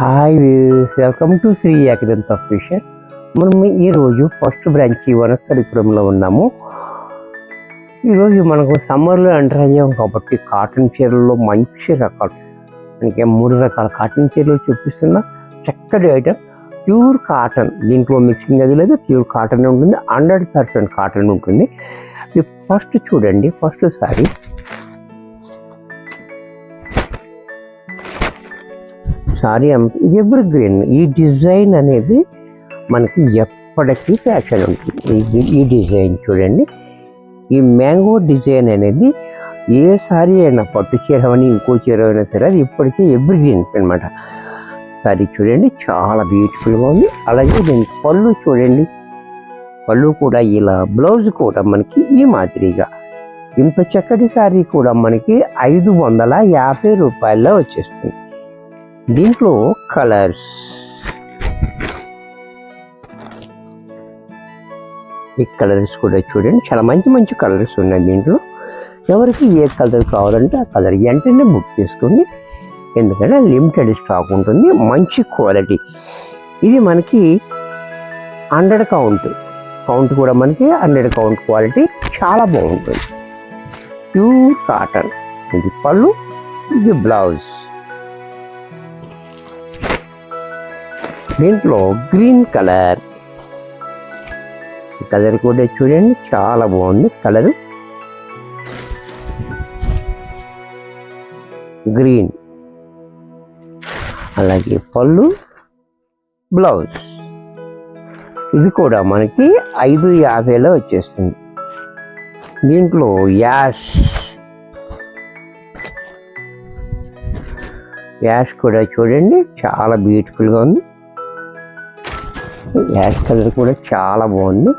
Hi welcome to Shri accident official. మనం ఈరోజు first branch వనస్థలిపురంలో ఉన్నాము. ఈరోజు మనకు సమ్మర్లో ఎంటర్ అయ్యాం కాబట్టి కాటన్ చీరల్లో మంచి రకాలు, మనకి 3 రకాల కాటన్ చీరలు చూపిస్తున్నా. చక్కటి ఐటమ్, ప్యూర్ కాటన్, దీంట్లో మిక్సింగ్ అది లేదు, ప్యూర్ కాటన్ ఉంటుంది, 100% కాటన్ ఉంటుంది. ఫస్ట్ చూడండి, ఫస్ట్ సారీ ఇది ఎవర్ గ్రీన్. ఈ డిజైన్ అనేది మనకి ఎప్పటికీ ఫ్యాషన్ ఉంటుంది. ఈ డిజైన్ చూడండి, ఈ మ్యాంగో డిజైన్ అనేది ఏ సారీ అయినా, పట్టు చీర అని ఇంకో చీర అయినా సరే, అది ఇప్పటికీ ఎవర్ గ్రీన్ అనమాట. సారీ చూడండి, చాలా బ్యూటిఫుల్గా ఉంది. అలాగే దీనికి పళ్ళు చూడండి, పళ్ళు కూడా ఇలా, బ్లౌజ్ కూడా మనకి ఈ మాదిరిగా. ఇంత చక్కటి సారీ కూడా మనకి 550 రూపాయల్లో వచ్చేస్తుంది. దీంట్లో కలర్స్, ఈ కలర్స్ కూడా చూడండి, చాలా మంచి మంచి కలర్స్ ఉన్నాయి దీంట్లో. ఎవరికి ఏ కలర్ కావాలంటే ఆ కలర్ వెంటనే బుక్ చేసుకోండి, ఎందుకంటే లిమిటెడ్ స్టాక్ ఉంటుంది. మంచి క్వాలిటీ, ఇది మనకి 100 కౌంట్ కూడా మనకి 100 కౌంట్ క్వాలిటీ, చాలా బాగుంటుంది. Pure cotton. ఇది పళ్ళు, ఇది బ్లౌజ్. దీంట్లో గ్రీన్ కలర్ కూడా చూడండి, చాలా బాగుంది కలరు, గ్రీన్. అలాగే పళ్ళు, బ్లౌజ్. ఇది కూడా మనకి 550లో వచ్చేస్తుంది. దీంట్లో యాష్ కూడా చూడండి, చాలా బ్యూటిఫుల్గా ఉంది. యాష్ కలర్ కూడా చాలా బాగుంది.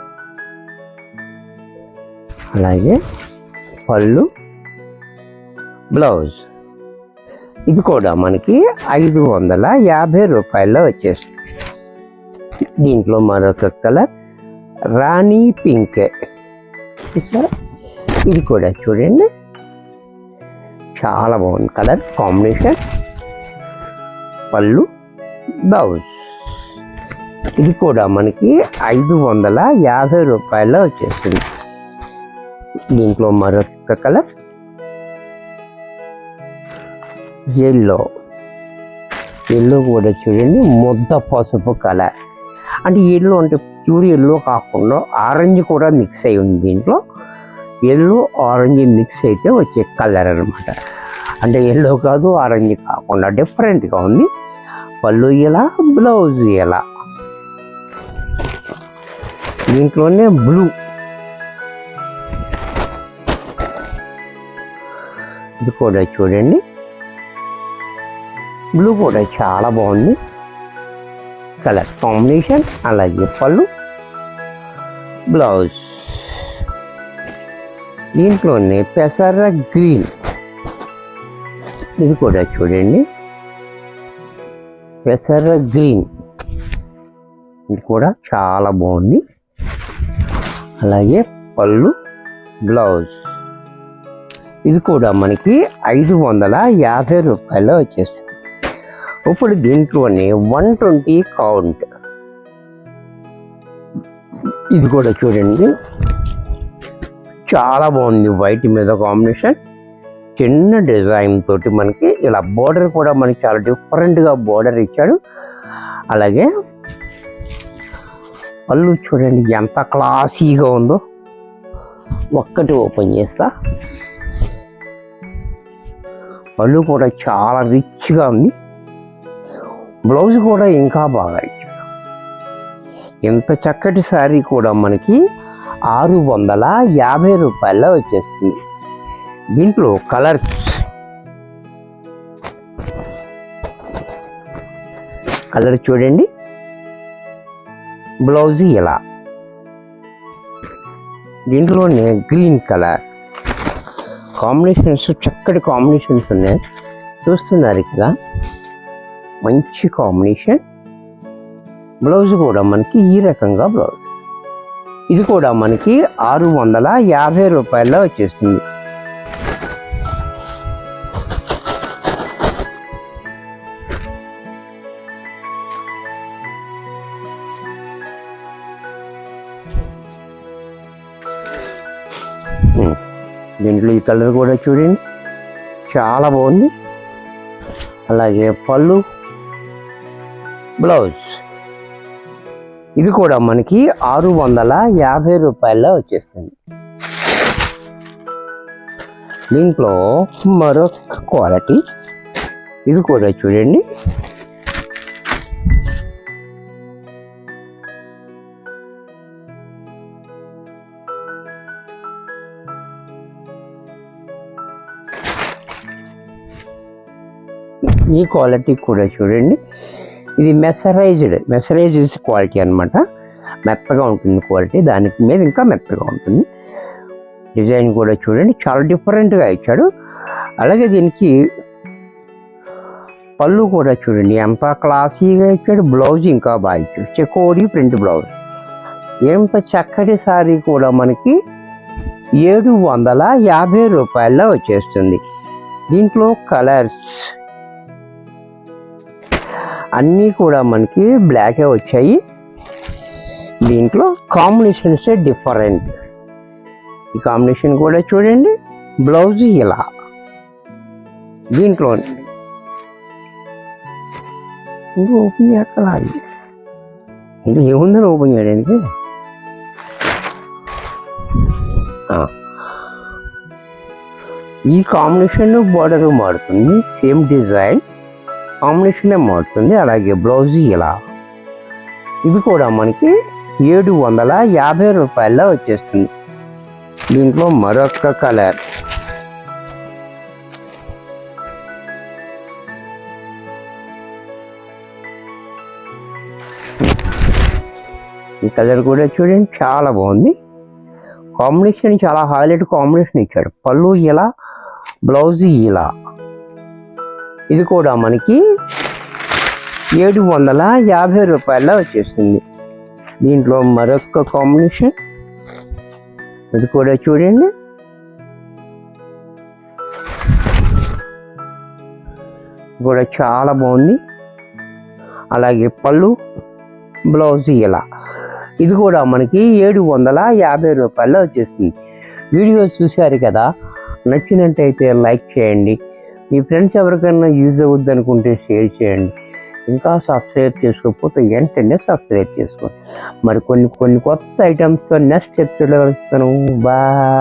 అలాగే పళ్ళు, బ్లౌజ్. ఇది కూడా మనకి 550 రూపాయల్లో వచ్చేస్తుంది. దీంట్లో మరొక కలర్ రాణి పింక్, ఇది కూడా చూడండి, చాలా బాగుంది కలర్ కాంబినేషన్. పళ్ళు, బ్లౌజ్. ఇది కూడా మనకి 550 రూపాయల్లో వచ్చేస్తుంది. దీంట్లో మరొక కలర్ ఎల్లో కూడా చూడండి, ముద్ద పసుపు కలర్. అంటే ఎల్లో అంటే ప్యూర్ ఎల్లో కాకుండా ఆరెంజ్ కూడా మిక్స్ అయి ఉంది. దీంట్లో ఎల్లో ఆరెంజ్ మిక్స్ అయితే వచ్చే కలర్ అనమాట. అంటే ఎల్లో కాదు, ఆరెంజ్ కాకుండా డిఫరెంట్గా ఉంది. పళ్ళు ఎలా, బ్లౌజ్ ఎలా. దీంట్లోనే బ్లూ, ఇది కూడా చూడండి, బ్లూ కూడా చాలా బాగుంది కలర్ కాంబినేషన్. అలాగే పళ్ళు, బ్లౌజ్. దీంట్లోనే పెసర గ్రీన్, ఇది కూడా చూడండి, పెసర గ్రీన్, ఇది కూడా చాలా బాగుంది. అలాగే పళ్ళు, బ్లౌజ్. ఇది కూడా మనకి 550 రూపాయల్లో వచ్చేస్తుంది. ఇప్పుడు దీంట్లోనే 120 కౌంట్, ఇది కూడా చూడండి, చాలా బాగుంది. వైట్ మీద కాంబినేషన్, చిన్న డిజైన్ తోటి మనకి ఇలా బోర్డర్ కూడా మనకి చాలా డిఫరెంట్గా బోర్డర్ ఇచ్చాడు. అలాగే పళ్ళు చూడండి ఎంత క్లాసీగా ఉందో. ఒక్కటి ఓపెన్ చేస్తా, పళ్ళు కూడా చాలా రిచ్గా ఉంది. బ్లౌజ్ కూడా ఇంకా బాగా ఇచ్చాడు. ఇంత చక్కటి శారీ కూడా మనకి 650 రూపాయల్లో వచ్చేస్తుంది. దీంట్లో కలర్ చూడండి, బ్లౌజ్ ఇలా. దీంట్లోనే గ్రీన్ కలర్ కాంబినేషన్స్, చక్కటి కాంబినేషన్స్ ఉన్నాయి, చూస్తున్నారు కదా, మంచి కాంబినేషన్. బ్లౌజ్ కూడా మనకి ఈ రకంగా బ్లౌజ్. ఇది కూడా మనకి 650 రూపాయల్లో వచ్చేస్తుంది. దీంట్లో ఈ కలర్ కూడా చూడండి చాలా బాగుంది. అలాగే పళ్ళు, బ్లౌజ్ ఇది కూడా మనకి 650 రూపాయల్లో వచ్చేస్తుంది. దీంట్లో మరొక క్వాలిటీ ఇది కూడా చూడండి. ఈ క్వాలిటీ కూడా చూడండి. ఇది మెసరైజ్డ్ క్వాలిటీ అన్నమాట. మెత్తగా ఉంటుంది క్వాలిటీ, దానికి మీద ఇంకా మెత్తగా ఉంటుంది. డిజైన్ కూడా చూడండి చాలా డిఫరెంట్గా ఇచ్చాడు. అలాగే దీనికి పళ్ళు కూడా చూడండి ఎంత క్లాసీగా ఇచ్చాడు. బ్లౌజ్ ఇంకా బాగా ఇచ్చాడు, చెకోడి ప్రింట్ బ్లౌజ్. ఎంత చక్కటి సారీ కూడా మనకి 750 రూపాయల్లో వచ్చేస్తుంది. దీంట్లో కలర్స్ అన్నీ కూడా మనకి బ్లాకే వచ్చాయి. దీంట్లో కాంబినేషన్స్ డిఫరెంట్. ఈ కాంబినేషన్ కూడా చూడండి. బ్లౌజ్ ఇలా దీంట్లో ఇంకా ఓపెన్ చేయాలి. ఇంకా ఏముందని ఓపెన్ చేయడానికి. ఈ కాంబినేషన్ బార్డర్ మారుతుంది, సేమ్ డిజైన్ కాంబినేషనే మారుతుంది. అలాగే బ్లౌజ్ ఇలా ఇది కూడా మనకి 750 రూపాయల్లో వచ్చేస్తుంది. దీంట్లో మరొక కలర్ ఈ కలర్ కూడా చూడండి చాలా బాగుంది. కాంబినేషన్ చాలా హైలైట్ కాంబినేషన్ ఇచ్చాడు. పళ్ళు ఇలా, బ్లౌజ్ ఇలా ఇది కూడా మనకి 750 రూపాయల్లో వచ్చేస్తుంది. దీంట్లో మరొక కాంబినేషన్ ఇది కూడా చూడండి. కూడా చాలా బాగుంది. అలాగే పళ్ళు, బ్లౌజ్ ఇలా ఇది కూడా మనకి 750 రూపాయల్లో వచ్చేస్తుంది. వీడియో చూశారు కదా, నచ్చినట్టయితే లైక్ చేయండి. మీ ఫ్రెండ్స్ ఎవరికైనా యూజ్ అవుద్ది అనుకుంటే షేర్ చేయండి. ఇంకా సబ్స్క్రైబ్ చేసుకోకపోతే వెంటనే సబ్స్క్రైబ్ చేసుకోండి. మరి కొన్ని కొత్త ఐటమ్స్తో నెక్స్ట్ ఎపిసోడ్లో కలుస్తాను. బాయ్.